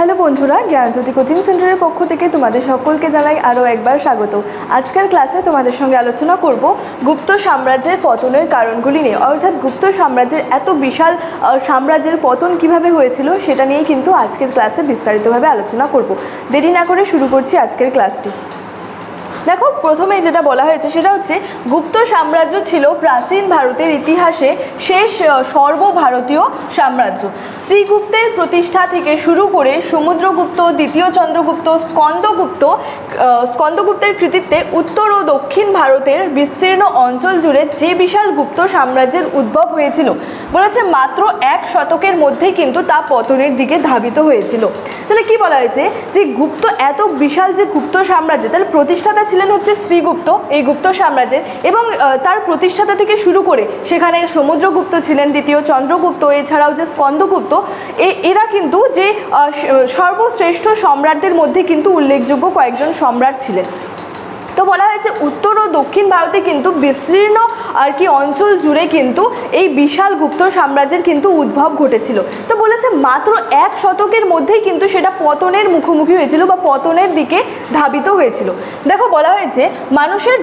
Hello বন্ধুরা, জ্ঞানজ্যোতি coaching সেন্টারের পক্ষ থেকে তোমাদের সকলকে জানাই আরও একবার স্বাগত। আজকের ক্লাসে তোমাদের সঙ্গে আলোচনা করব গুপ্ত সাম্রাজ্যের পতনের কারণগুলি নিয়ে, অর্থাৎ গুপ্ত সাম্রাজ্যের এত বিশাল সাম্রাজ্যের পতন কিভাবে হয়েছিল সেটা নিয়ে কিন্তু আজকের ক্লাসে বিস্তারিতভাবে আলোচনা করব। দেরি না করে শুরু করছি আজকের ক্লাসটি। দেখো, প্রথমেই যেটা বলা হয়েছে সেটা হচ্ছে গুপ্ত সাম্রাজ্য ছিল প্রাচীন ভারতের ইতিহাসে শেষ সর্বভারতীয় সাম্রাজ্য। শ্রীগুপ্তের প্রতিষ্ঠা থেকে শুরু করে সমুদ্রগুপ্ত, দ্বিতীয় চন্দ্রগুপ্ত, স্কন্দগুপ্তের কৃতিত্বে উত্তর ও দক্ষিণ ভারতের বিস্তীর্ণ অঞ্চল জুড়ে যে বিশাল গুপ্ত সাম্রাজ্যের উদ্ভব হয়েছিল, বলেছে মাত্র 1 শতকের মধ্যেই কিন্তু তা পতনের দিকে ধাবিত হয়েছিল। তাহলে কি বলা হয়েছে যে গুপ্ত এত বিশাল যে গুপ্ত সাম্রাজ্য, তাহলে প্রতিষ্ঠাতা ছিলেন হচ্ছে শ্রীগুপ্ত এই গুপ্ত সাম্রাজ্যের, এবং তার প্রতিষ্ঠাতা থেকে শুরু করে সেখানে সমুদ্রগুপ্ত ছিলেন, দ্বিতীয় চন্দ্রগুপ্ত, এছাড়াও যে স্কন্দগুপ্ত, এরা কিন্তু যে সর্বশ্রেষ্ঠ সম্রাটদের মধ্যে কিন্তু উল্লেখযোগ্য কয়েকজন সম্রাট ছিলেন। তো বলা হয়েছে উত্তর ও দক্ষিণ ভারতে কিন্তু বিস্তীর্ণ অঞ্চল জুড়ে কিন্তু এই বিশাল গুপ্ত সাম্রাজ্যের কিন্তু উদ্ভব ঘটেছিল। তো বলেছে মাত্র 1 শতকের মধ্যেই কিন্তু সেটা পতনের মুখোমুখি হয়েছিল বা পতনের দিকে ধাবিত হয়েছিল। দেখো, বলা হয়েছে মানুষের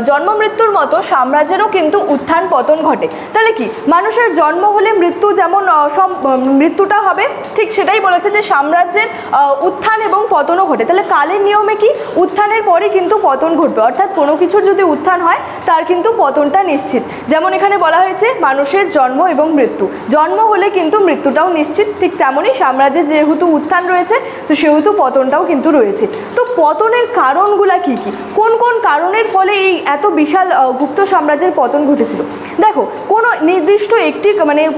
জন্ম মৃত্যুর মতো সাম্রাজ্যেরও কিন্তু উত্থান পতন ঘটে। তাহলে কি, মানুষের জন্ম হলে মৃত্যু যেমন মৃত্যুটা হবে, ঠিক সেটাই বলেছে যে সাম্রাজ্যের উত্থান এবং পতনও ঘটে। তাহলে কালের নিয়মে কি উত্থানের পরে কিন্তু পতন ঘটবে, অর্থাৎ কোনো কিছুর যদি উত্থান হয় তার কিন্তু পতনটা নিশ্চিত। যেমন এখানে বলা হয়েছে মানুষের জন্ম এবং মৃত্যু, জন্ম হলে কিন্তু মৃত্যুটাও নিশ্চিত, ঠিক তেমনই সাম্রাজ্যে যেহেতু উত্থান রয়েছে তো সেহেতু পতনটাও কিন্তু রয়েছে। তো পতনের কারণগুলা কি কি, কোন কোন কারণের ফলে এই এত বিশাল গুপ্ত সাম্রাজ্যের পতন ঘটেছিল? দেখো, কোনো নির্দিষ্ট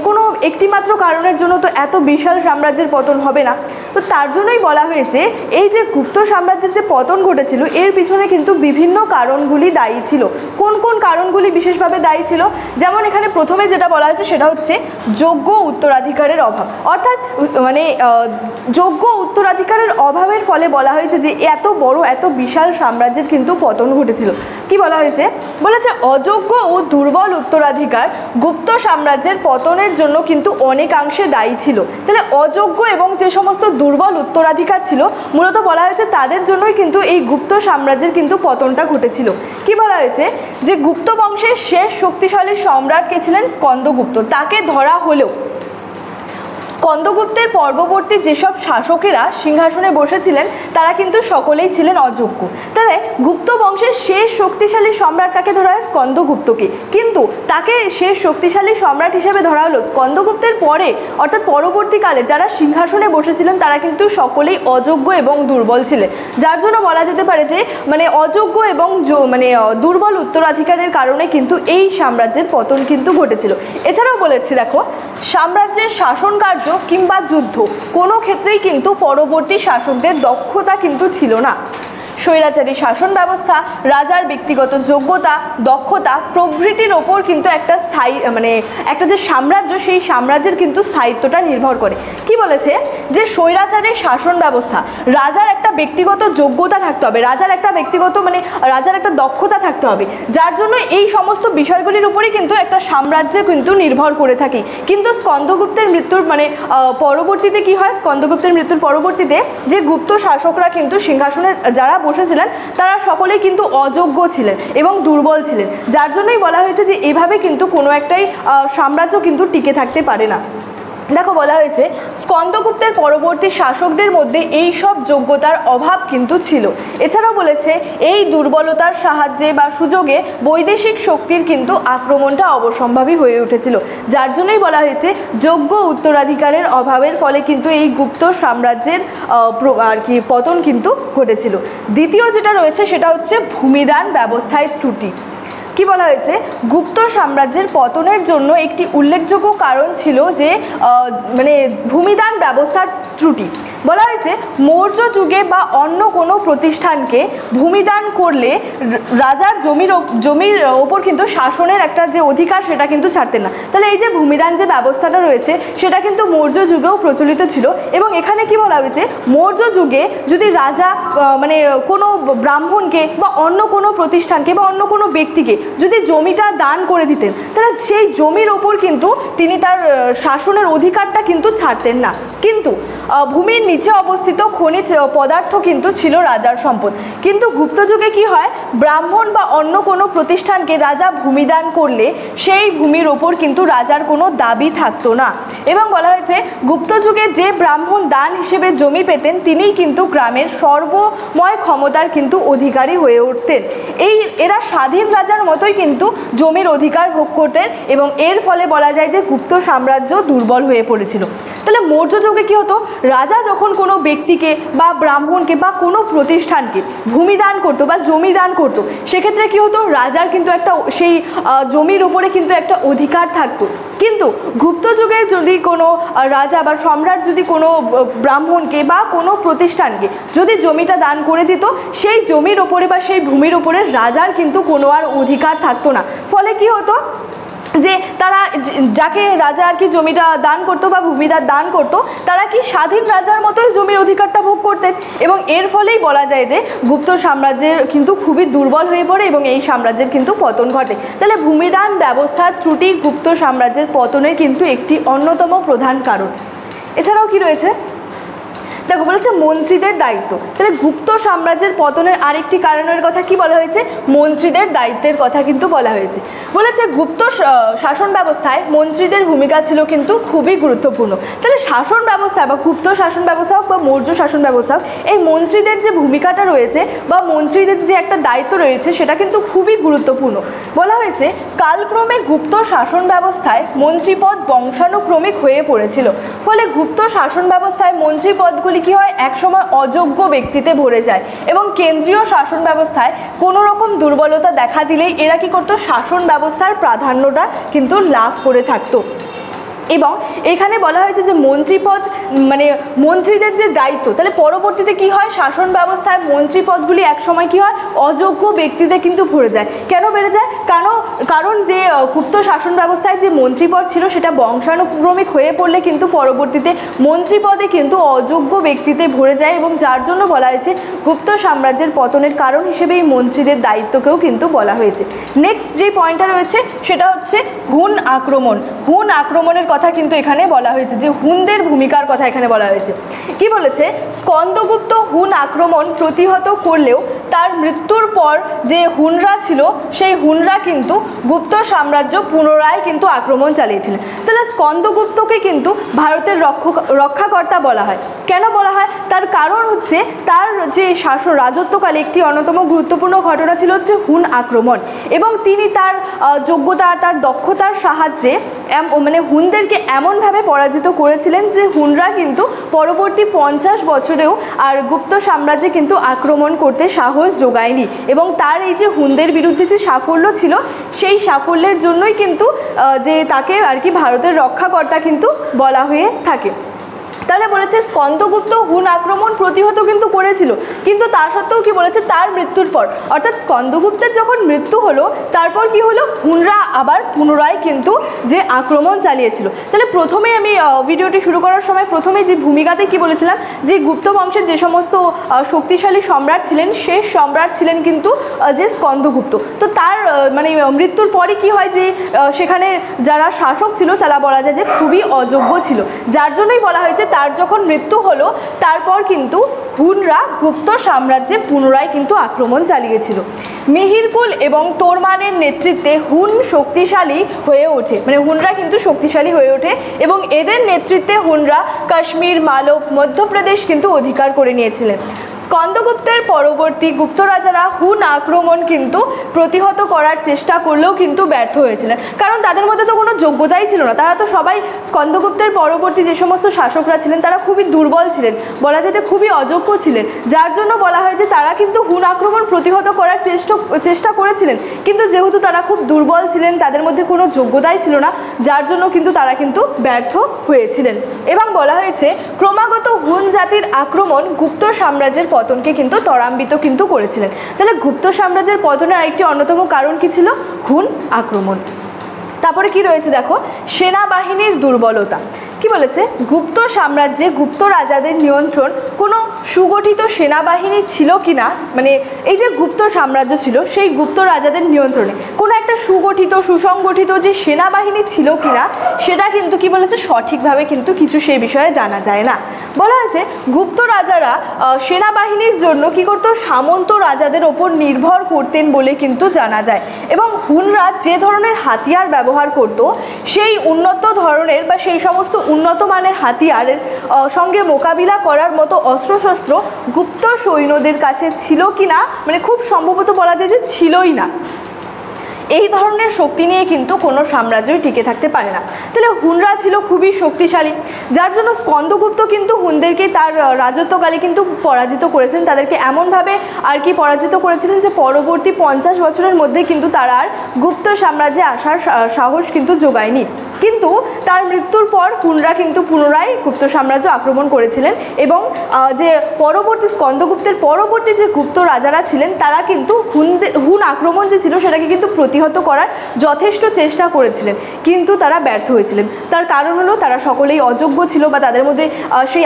কোনো একটি মাত্র কারণের জন্য তো এত বিশাল সাম্রাজ্যের পতন হবে না। তো তার জন্যই বলা হয়েছে এই যে গুপ্ত সাম্রাজ্যের যে পতন ঘটেছিল এর পিছনে কিন্তু বিভিন্ন কারণগুলি দায়ী ছিল। কোন কোন কারণগুলি বিশেষভাবে দায়ী ছিল? যেমন এখানে প্রথমে যেটা বলা হয়েছে সেটা হচ্ছে যোগ্য উত্তরাধিকারের অভাব, অর্থাৎ যোগ্য উত্তরাধিকারের অভাবের ফলে বলা হয়েছে যে এত বড় এত বিশাল সাম্রাজ্যের কিন্তু পতন ঘটেছিল। কি বলা হয়েছে? বলেছে অযোগ্য ও দুর্বল উত্তরাধিকার গুপ্ত সাম্রাজ্যের পতনের জন্য কিন্তু অনেকাংশে দায়ী ছিল। তাহলে অযোগ্য এবং যে সমস্ত দুর্বল উত্তরাধিকার ছিল মূলত বলা হয়েছে তাদের জন্যই কিন্তু এই গুপ্ত সাম্রাজ্যের কিন্তু পতনটা ঘটেছিল। কি বলা হয়েছে যে গুপ্ত বংশের শেষ শক্তিশালী সম্রাট কে ছিলেন? স্কন্দগুপ্ত। তাকে ধরা হলেও স্কন্দগুপ্তের পরবর্তী যেসব শাসকেরা সিংহাসনে বসেছিলেন তারা কিন্তু সকলেই ছিলেন অযোগ্য। তাহলে গুপ্ত বংশের শেষ শক্তিশালী সম্রাট কাকে ধরা হয়? স্কন্দগুপ্তকে। কিন্তু তাকে শেষ শক্তিশালী সম্রাট হিসেবে ধরা হলো স্কন্দগুপ্তের পরে, অর্থাৎ পরবর্তীকালে যারা সিংহাসনে বসেছিলেন তারা কিন্তু সকলেই অযোগ্য এবং দুর্বল ছিলেন, যার জন্য বলা যেতে পারে যে অযোগ্য এবং দুর্বল উত্তরাধিকারের কারণে কিন্তু এই সাম্রাজ্যের পতন কিন্তু ঘটেছিল। এছাড়াও বলেছি, দেখো, সাম্রাজ্যের শাসন কার্য কিংবা যুদ্ধ কোনো ক্ষেত্রেই কিন্তু পরবর্তী শাসকদের দক্ষতা কিন্তু ছিল না। স্বৈরাচারী শাসন ব্যবস্থা, রাজার ব্যক্তিগত যোগ্যতা, দক্ষতা প্রভৃতির ওপর কিন্তু একটা স্থায়ী একটা যে সাম্রাজ্য সেই সাম্রাজ্যের কিন্তু স্থায়িত্বটা নির্ভর করে। কি বলেছে যে স্বৈরাচারী শাসন ব্যবস্থা, রাজার একটা ব্যক্তিগত যোগ্যতা থাকতে হবে, রাজার একটা ব্যক্তিগত রাজার একটা দক্ষতা থাকতে হবে, যার জন্য এই সমস্ত বিষয়গুলির উপরই কিন্তু একটা সাম্রাজ্য কিন্তু নির্ভর করে থাকে। কিন্তু স্কন্দগুপ্তের মৃত্যুর পরবর্তীতে কি হয়? স্কন্দগুপ্তের মৃত্যুর পরবর্তীতে যে গুপ্ত শাসকরা কিন্তু সিংহাসনে যারা বসেছিলেন তারা সকলেই কিন্তু অযোগ্য ছিলেন এবং দুর্বল ছিলেন, যার জন্যই বলা হয়েছে যে এভাবে কিন্তু কোনো একটাই সাম্রাজ্য কিন্তু টিকে থাকতে পারে না। দেখো, বলা হয়েছে স্কন্দগুপ্তের পরবর্তী শাসকদের মধ্যে এই সব যোগ্যতার অভাব কিন্তু ছিল। এছাড়াও বলেছে এই দুর্বলতার সাহায্যে বা সুযোগে বৈদেশিক শক্তির কিন্তু আক্রমণটা অবসম্ভাবী হয়ে উঠেছিল, যার জন্যই বলা হয়েছে যোগ্য উত্তরাধিকারের অভাবের ফলে কিন্তু এই গুপ্ত সাম্রাজ্যের পতন কিন্তু ঘটেছিল। দ্বিতীয় যেটা রয়েছে সেটা হচ্ছে ভূমিদান ব্যবস্থায় ত্রুটি। কি বলা হয়েছে? গুপ্ত সাম্রাজ্যের পতনের জন্য একটি উল্লেখযোগ্য কারণ ছিল যে ভূমিদান ব্যবস্থার ত্রুটি। বলা হয়েছে মৌর্য যুগে বা অন্য কোনো প্রতিষ্ঠানকে ভূমিদান করলে রাজার জমির ওপর কিন্তু শাসনের একটা যে অধিকার সেটা কিন্তু ছাড়তেন না। তাহলে এই যে ভূমিদান যে ব্যবস্থাটা রয়েছে সেটা কিন্তু মৌর্য যুগেও প্রচলিত ছিল, এবং এখানে কি বলা হয়েছে মৌর্য যুগে যদি রাজা কোনো ব্রাহ্মণকে বা অন্য কোনো প্রতিষ্ঠানকে বা অন্য কোনো ব্যক্তিকে যদি জমিটা দান করে দিতেন, তাহলে সেই জমির ওপর কিন্তু তিনি তার শাসনের অধিকারটা কিন্তু ছাড়তেন না। কিন্তু ভূমির নিচে অবস্থিত খনিজ পদার্থ কিন্তু ছিল রাজার সম্পদ। কিন্তু গুপ্ত যুগে কি হয়, ব্রাহ্মণ বা অন্য কোনো প্রতিষ্ঠানকে রাজা ভূমিদান করলে সেই ভূমির ওপর কিন্তু রাজার কোনো দাবি থাকতো না। এবং বলা হয়েছে গুপ্ত যুগে যে ব্রাহ্মণ দান হিসেবে জমি পেতেন তিনিই কিন্তু গ্রামের সর্বময় ক্ষমতার কিন্তু অধিকারী হয়ে উঠতেন। এরা স্বাধীন রাজার মতোই কিন্তু জমির অধিকার ভোগ করতেন এবং এর ফলে বলা যায় যে গুপ্ত সাম্রাজ্য দুর্বল হয়ে পড়েছিল। তাহলে মৌর্য যুগে কি হতো, রাজা যখন কোনো ব্যক্তিকে বা ব্রাহ্মণকে বা কোনো প্রতিষ্ঠানকে ভূমি দান করতো বা জমি দান করতো, সেক্ষেত্রে কি হতো, রাজার কিন্তু একটা সেই জমির উপরে কিন্তু একটা অধিকার থাকতো। কিন্তু গুপ্ত যুগে যদি কোনো রাজা বা সম্রাট যদি কোনো ব্রাহ্মণকে বা কোনো প্রতিষ্ঠানকে যদি জমিটা দান করে দিত, সেই জমির ওপরে বা সেই ভূমির ওপরে রাজার কিন্তু কোনো আর অধিকার থাকতো না। ফলে কি হতো যে তারা যাকে রাজা আর কি জমিটা দান করতো বা ভূমিটা দান করতো, তারা কি স্বাধীন রাজার মতোই জমির অধিকারটা ভোগ করতেন এবং এর ফলেই বলা যায় যে গুপ্ত সাম্রাজ্যের কিন্তু খুবই দুর্বল হয়ে পড়ে এবং এই সাম্রাজ্যের কিন্তু পতন ঘটে। তাহলে ভূমিদান ব্যবস্থার ত্রুটি গুপ্ত সাম্রাজ্যের পতনের কিন্তু একটি অন্যতম প্রধান কারণ। এছাড়াও কি রয়েছে দেখো, বলেছে মন্ত্রীদের দায়িত্ব। তাহলে গুপ্ত সাম্রাজ্যের পতনের আরেকটি কারণের কথা কি বলা হয়েছে, মন্ত্রীদের দায়িত্বের কথা কিন্তু বলা হয়েছে। বলেছে গুপ্ত শাসন ব্যবস্থায় মন্ত্রীদের ভূমিকা ছিল কিন্তু খুবই গুরুত্বপূর্ণ। তাহলে শাসন ব্যবস্থা বা গুপ্ত শাসন ব্যবস্থা হোক বা মৌর্য শাসন ব্যবস্থা হোক, এই মন্ত্রীদের যে ভূমিকাটা রয়েছে বা মন্ত্রীদের যে একটা দায়িত্ব রয়েছে সেটা কিন্তু খুবই গুরুত্বপূর্ণ। বলা হয়েছে কালক্রমে গুপ্ত শাসন ব্যবস্থায় মন্ত্রীপদ বংশানুক্রমিক হয়ে পড়েছিল। ফলে গুপ্ত শাসন ব্যবস্থায় মন্ত্রীপদগুলি কি হয়, একসময় অযোগ্য ব্যক্তিতে ভরে যায় এবং কেন্দ্রীয় শাসন ব্যবস্থায় কোনো রকম দুর্বলতা দেখা দিলেই এরা কি করতো, শাসন ব্যবস্থার প্রাধান্যটা কিন্তু লাভ করে থাকতো। এবং এখানে বলা হয়েছে যে মন্ত্রীপদ মানে মন্ত্রীদের যে দায়িত্ব, তাহলে পরবর্তীতে কি হয়, শাসন ব্যবস্থায় মন্ত্রীপদগুলি একসময় কি হয়, অযোগ্য ব্যক্তিতে কিন্তু ভরে যায়। কেন বেড়ে যায়, কারণ যে গুপ্ত শাসন ব্যবস্থায় যে মন্ত্রীপদ ছিল সেটা বংশানুক্রমিক হয়ে পড়লে কিন্তু পরবর্তীতে মন্ত্রীপদে কিন্তু অযোগ্য ব্যক্তিতে ভরে যায় এবং যার জন্য বলা হয়েছে গুপ্ত সাম্রাজ্যের পতনের কারণ হিসেবে এই মন্ত্রীদের দায়িত্বকেও কিন্তু বলা হয়েছে। নেক্সট যে পয়েন্টটা রয়েছে সেটা হচ্ছে হুন আক্রমণ। হুন আক্রমণের কথা কিন্তু এখানে বলা হয়েছে, যে হুনদের ভূমিকার কথা এখানে বলা হয়েছে। কি বলেছে, স্কন্দগুপ্ত হুন আক্রমণ প্রতিহত করলেও তার মৃত্যুর পর যে হুনরা ছিল সেই হুনরা কিন্তু গুপ্ত সাম্রাজ্য পুনরায় কিন্তু আক্রমণ চালিয়েছিলেন। তাহলে স্কন্দগুপ্তকে কিন্তু ভারতের রক্ষাকর্তা বলা হয়। কেন বলা হয়, তার কারণ হচ্ছে তার যে শাসন রাজত্বকালে একটি অন্যতম গুরুত্বপূর্ণ ঘটনা ছিল হচ্ছে হুন আক্রমণ এবং তিনি তার যোগ্যতা তার দক্ষতার সাহায্যে মানে হুনদেরকে এমনভাবে পরাজিত করেছিলেন যে হুনরা কিন্তু পরবর্তী 50 বছরেও আর গুপ্ত সাম্রাজ্যে কিন্তু আক্রমণ করতে সাহস যোগায়নি এবং তার এই যে হুনদের বিরুদ্ধে যে সাফল্য ছিল সেই সাফল্যের জন্যই কিন্তু যে তাকে আর কি ভারতের রক্ষাকর্তা কিন্তু বলা হয়ে থাকে। তাহলে বলেছে স্কন্দগুপ্ত হুন আক্রমণ প্রতিহত কিন্তু করেছিল, কিন্তু তা সত্ত্বেও কি বলেছে, তার মৃত্যুর পর অর্থাৎ স্কন্দগুপ্তের যখন মৃত্যু হলো তারপর কি হলো, হুনরা আবার পুনরায় কিন্তু যে আক্রমণ চালিয়েছিল। তাহলে প্রথমে আমি ভিডিওটি শুরু করার সময় প্রথমে যে ভূমিকাতে কি বলেছিলাম, যে গুপ্ত বংশের যে সমস্ত শক্তিশালী সম্রাট ছিলেন শেষ সম্রাট ছিলেন কিন্তু যে স্কন্দগুপ্ত। তো তার মানে মৃত্যুর পরে কি হয়, যে সেখানে যারা শাসক ছিল তারা বলা যায় যে খুবই অযোগ্য ছিল, যার জন্যই বলা হয়েছে তার যখন মৃত্যু হলো তারপর কিন্তু হুনরা গুপ্ত সাম্রাজ্যে পুনরায় কিন্তু আক্রমণ চালিয়েছিল। মিহিরকুল এবং তোরমানের নেতৃত্বে হুন শক্তিশালী হয়ে ওঠে, মানে হুনরা কিন্তু শক্তিশালী হয়ে ওঠে এবং এদের নেতৃত্বে হুনরা কাশ্মীর, মালব, মধ্যপ্রদেশ কিন্তু অধিকার করে নিয়েছিলেন। স্কন্দগুপ্তের পরবর্তী গুপ্ত রাজারা হুন আক্রমণ কিন্তু প্রতিহত করার চেষ্টা করলেও কিন্তু ব্যর্থ হয়েছিলেন, কারণ তাদের মধ্যে তো কোনো যোগ্যতাই ছিল না। তারা তো সবাই স্কন্দগুপ্তের পরবর্তী যে সমস্ত শাসকরা ছিলেন তারা খুবই দুর্বল ছিলেন, বলা যায় যে খুবই অযোগ্য ছিলেন, যার জন্য বলা হয় যে তারা কিন্তু হুন আক্রমণ প্রতিহত করার চেষ্টা করেছিলেন, কিন্তু যেহেতু তারা খুব দুর্বল ছিলেন তাদের মধ্যে কোনো যোগ্যতাই ছিল না, যার জন্য কিন্তু তারা কিন্তু ব্যর্থ হয়েছিলেন। এবং বলা হয়েছে ক্রমাগত হুন জাতির আক্রমণ গুপ্ত সাম্রাজ্যের পতনকে কিন্তু ত্বরান্বিত কিন্তু করেছিলেন। তাহলে গুপ্ত সাম্রাজ্যের পতনের আরেকটি অন্যতম কারণ কি ছিল, হুন আক্রমণ। তারপরে কি রয়েছে দেখো, সেনাবাহিনীর দুর্বলতা। কি বলেছে, গুপ্ত সাম্রাজ্যে গুপ্ত রাজাদের নিয়ন্ত্রণ কোনো সুগঠিত সেনাবাহিনী ছিল কিনা, মানে এই যে গুপ্ত সাম্রাজ্য ছিল সেই গুপ্ত রাজাদের নিয়ন্ত্রণে কোনো একটা সুগঠিত সুসংগঠিত যে সেনাবাহিনী ছিল কিনা সেটা কিন্তু কি বলেছে সঠিকভাবে কিন্তু কিছু সেই বিষয়ে জানা যায় না। বলা হয়েছে গুপ্ত রাজারা সেনাবাহিনীর জন্য কি করতো, সামন্ত রাজাদের ওপর নির্ভর করতেন বলে কিন্তু জানা যায়। এবং হুনরা যে ধরনের হাতিয়ার ব্যবহার করত সেই উন্নত ধরনের বা সেই সমস্ত উন্নত মানের হাতিয়ারের সঙ্গে মোকাবিলা করার মতো অস্ত্রশস্ত্র গুপ্ত সৈন্যদের কাছে ছিল কিনা, মানে খুব সম্ভবত বলা যায় যে ছিলই না। এই ধরনের শক্তি নিয়ে কিন্তু কোনো সাম্রাজ্যই টিকে থাকতে পারে না। তাহলে হুনরা ছিল খুবই শক্তিশালী, যার জন্য স্কন্দগুপ্ত কিন্তু হুনদেরকে তার রাজত্বকালে কিন্তু পরাজিত করেছিলেন। তাদেরকে এমনভাবে আর কি পরাজিত করেছিলেন যে পরবর্তী 50 বছরের মধ্যে কিন্তু তারা আর গুপ্ত সাম্রাজ্যে আসার সাহস কিন্তু জোগায়নি। কিন্তু তার মৃত্যুর পর হুনরা কিন্তু পুনরায় গুপ্ত সাম্রাজ্য আক্রমণ করেছিলেন এবং যে পরবর্তী স্কন্দগুপ্তের পরবর্তী যে গুপ্ত রাজারা ছিলেন তারা কিন্তু হুন আক্রমণ যে ছিল সেটাকে কিন্তু প্রতিহত করার যথেষ্ট চেষ্টা করেছিলেন, কিন্তু তারা ব্যর্থ হয়েছিলেন। তার কারণ হলো তারা সকলেই অযোগ্য ছিল বা তাদের মধ্যে সেই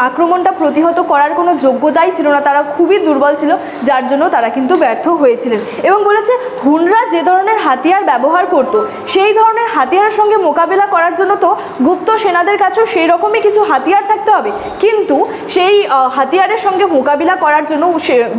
আক্রমণটা প্রতিহত করার কোনো যোগ্যতাই ছিল না, তারা খুবই দুর্বল ছিল, যার জন্য তারা কিন্তু ব্যর্থ হয়েছিলেন। এবং বলেছে হুনরা যে ধরনের হাতিয়ার ব্যবহার করত সেই ধরনের হাতিয়ারের সঙ্গে মোকাবিলা করার জন্য তো গুপ্ত সেনাদের কাছেও সেই রকমই কিছু হাতিয়ার থাকতে হবে, কিন্তু সেই হাতিয়ারের সঙ্গে মোকাবিলা করার জন্য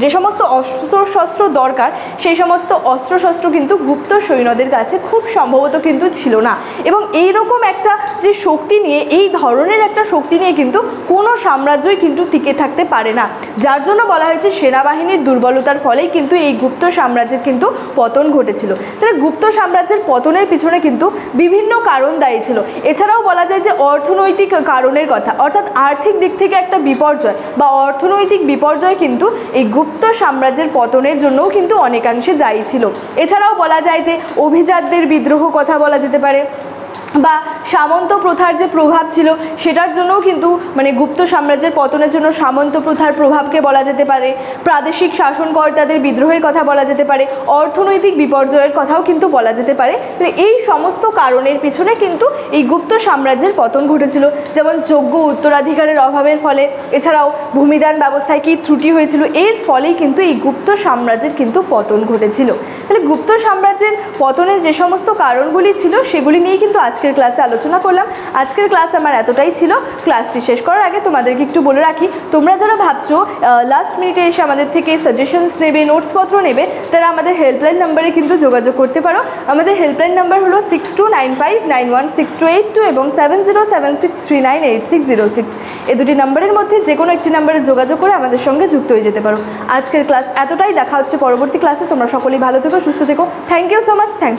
যে সমস্ত অস্ত্রশস্ত্র দরকার সেই সমস্ত অস্ত্রশস্ত্র কিন্তু গুপ্ত সৈন্যদের কাছে খুব সম্ভবত কিন্তু ছিল না। এবং এই রকম একটা যে শক্তি নিয়ে, এই ধরনের একটা শক্তি নিয়ে কিন্তু কোনো সাম্রাজ্যই কিন্তু টিকে থাকতে পারে না, যার জন্য বলা হয়েছে সেনাবাহিনীর দুর্বলতার ফলেই কিন্তু এই গুপ্ত সাম্রাজ্যের কিন্তু পতন ঘটেছিল। তাহলে গুপ্ত সাম্রাজ্যের পতনের পিছনে কিন্তু বিভিন্ন কারণ দায়ী ছিল। এছাড়াও বলা যায় যে অর্থনৈতিক কারণের কথা, অর্থাৎ আর্থিক দিক থেকে একটা বিপর্যয় বা অর্থনৈতিক বিপর্যয় কিন্তু এই গুপ্ত সাম্রাজ্যের পতনের জন্যও কিন্তু অনেকাংশে দায়ী ছিল। এছাড়াও বলা যায় যে অভিজাতদের বিদ্রোহ কথা বলা যেতে পারে বা সামন্ত প্রথার যে প্রভাব ছিল সেটার জন্যও কিন্তু মানে গুপ্ত সাম্রাজ্যের পতনের জন্য সামন্ত প্রথার প্রভাবকে বলা যেতে পারে, প্রাদেশিক শাসনকর্তাদের বিদ্রোহের কথা বলা যেতে পারে, অর্থনৈতিক বিপর্যয়ের কথাও কিন্তু বলা যেতে পারে। এই সমস্ত কারণের পিছনে কিন্তু এই গুপ্ত সাম্রাজ্যের পতন ঘটেছিল। যেমন যোগ্য উত্তরাধিকারের অভাবের ফলে, এছাড়াও ভূমিদান ব্যবস্থায় কি ত্রুটি হয়েছিল, এর ফলেই কিন্তু এই গুপ্ত সাম্রাজ্যের কিন্তু পতন ঘটেছিল। তাহলে গুপ্ত সাম্রাজ্যের পতনের যে সমস্ত কারণগুলি ছিল সেগুলি নিয়ে কিন্তু আজকের ক্লাসে আলোচনা করলাম। আজকের ক্লাস আমার এতটাই ছিল। ক্লাসটি শেষ করার আগে তোমাদেরকে একটু বলে রাখি, তোমরা যারা ভাবছো লাস্ট মিনিটে এসে আমাদের থেকে সাজেশনস নেবে, নোটসপত্র নেবে, তারা আমাদের হেল্পলাইন নাম্বারে কিন্তু যোগাযোগ করতে পারো। আমাদের হেল্পলাইন নাম্বার হলো 6295916282 এবং 7076398606। এই দুটি নাম্বারের মধ্যে যে কোনো একটি নাম্বারে যোগাযোগ করে আমাদের সঙ্গে যুক্ত হয়ে যেতে পারো। আজকের ক্লাস এতটাই, দেখা হচ্ছে পরবর্তী ক্লাসে। তোমরা সকলেই ভালো থেকো, সুস্থ থেকো। Thank you so much. Thank